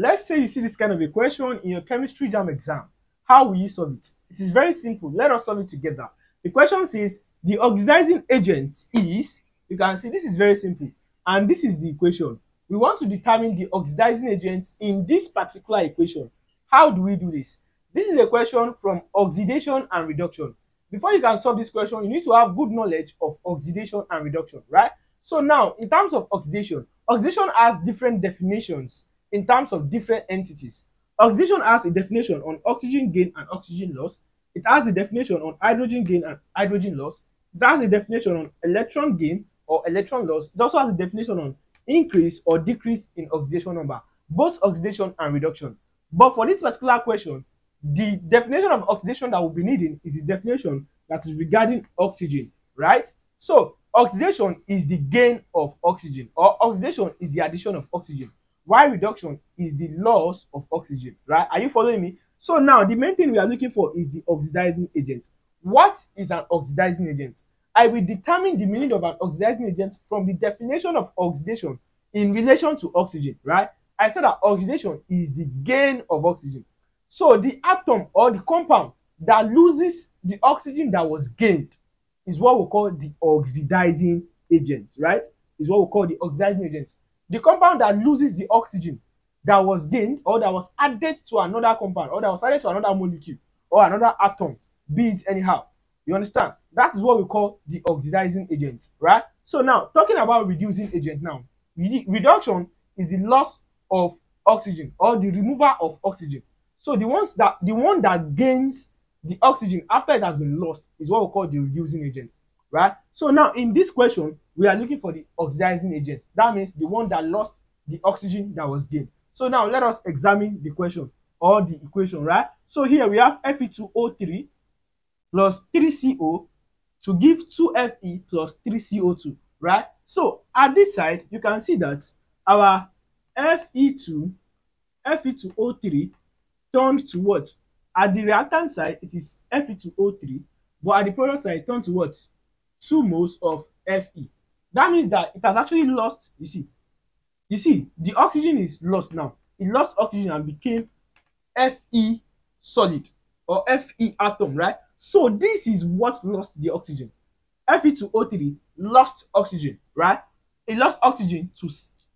Let's say you see this kind of equation in your chemistry JAMB exam. How will you solve it? It is very simple. Let us solve it together. The question says the oxidizing agent is, you can see this is very simple, and this is the equation. We want to determine the oxidizing agent in this particular equation. How do we do this? This is a question from oxidation and reduction. Before you can solve this question, you need to have good knowledge of oxidation and reduction, right? So now, in terms of oxidation, oxidation has different definitions in terms of different entities. Oxidation has a definition on oxygen gain and oxygen loss. It has a definition on hydrogen gain and hydrogen loss. It has a definition on electron gain or electron loss. It also has a definition on increase or decrease in oxidation number, both oxidation and reduction. But for this particular question, the definition of oxidation that we'll be needing is the definition that is regarding oxygen, right? So oxidation is the gain of oxygen, or oxidation is the addition of oxygen, while reduction is the loss of oxygen, right? Are you following me? So now the main thing we are looking for is the oxidizing agent. What is an oxidizing agent? I will determine the meaning of an oxidizing agent from the definition of oxidation in relation to oxygen, right? I said that oxidation is the gain of oxygen. So the atom or the compound that loses the oxygen that was gained is what we call the oxidizing agent, right? Is what we call the oxidizing agent. The compound that loses the oxygen that was gained or that was added to another compound or that was added to another molecule or another atom, be it anyhow. You understand? That is what we call the oxidizing agent, right? So now, talking about reducing agent now. Reduction is the loss of oxygen or the removal of oxygen. So the one that gains the oxygen after it has been lost is what we call the reducing agent, right? So now in this question, we are looking for the oxidizing agent. That means the one that lost the oxygen that was gained. So now let us examine the question or the equation, right? So here we have Fe2O3 plus 3CO to give 2Fe plus 3CO2, right? So at this side, you can see that our Fe2O3 turned to what? At the reactant side, it is Fe2O3, but at the product side, it turned to what? 2 moles of Fe. That means that it has actually lost, you see, the oxygen is lost now. It lost oxygen and became Fe solid or Fe atom, right? So this is what lost the oxygen. Fe2O3 lost oxygen, right? It lost oxygen to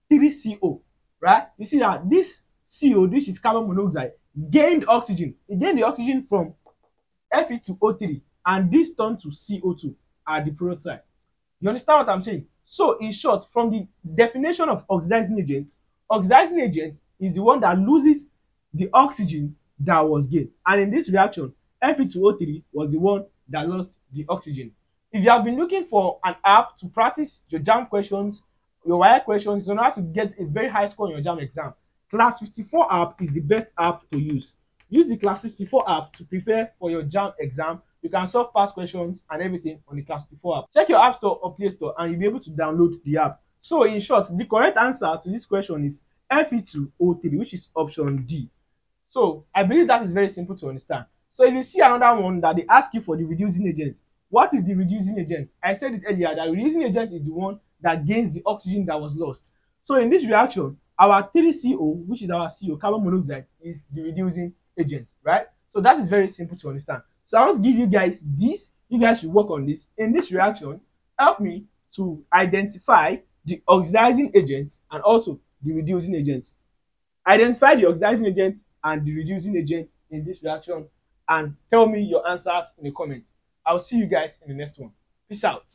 3CO, right? You see that this CO, which is carbon monoxide, gained oxygen. It gained the oxygen from Fe2O3 and this turned to CO2 at the product side. You understand what I'm saying? So in short, from the definition of oxidizing agent is the one that loses the oxygen that was gained. And in this reaction, Fe2O3 was the one that lost the oxygen. If you have been looking for an app to practice your JAMB questions, your wire questions, in order to get a very high score in your JAMB exam, Class 54 app is the best app to use. Use the Class 54 app to prepare for your JAMB exam. You can solve past questions and everything on the Class 54 app. Check your App Store or Play Store and you'll be able to download the app. So in short, the correct answer to this question is Fe2O3, which is option D. So I believe that is very simple to understand. So if you see another one that they ask you for the reducing agent, what is the reducing agent? I said it earlier that reducing agent is the one that gains the oxygen that was lost. So in this reaction, our 3CO, which is our CO, carbon monoxide, is the reducing agent, right? So that is very simple to understand. So I want to give you guys this. You guys should work on this. In this reaction, help me to identify the oxidizing agent and also the reducing agent. Identify the oxidizing agent and the reducing agent in this reaction and tell me your answers in the comments. I'll see you guys in the next one. Peace out.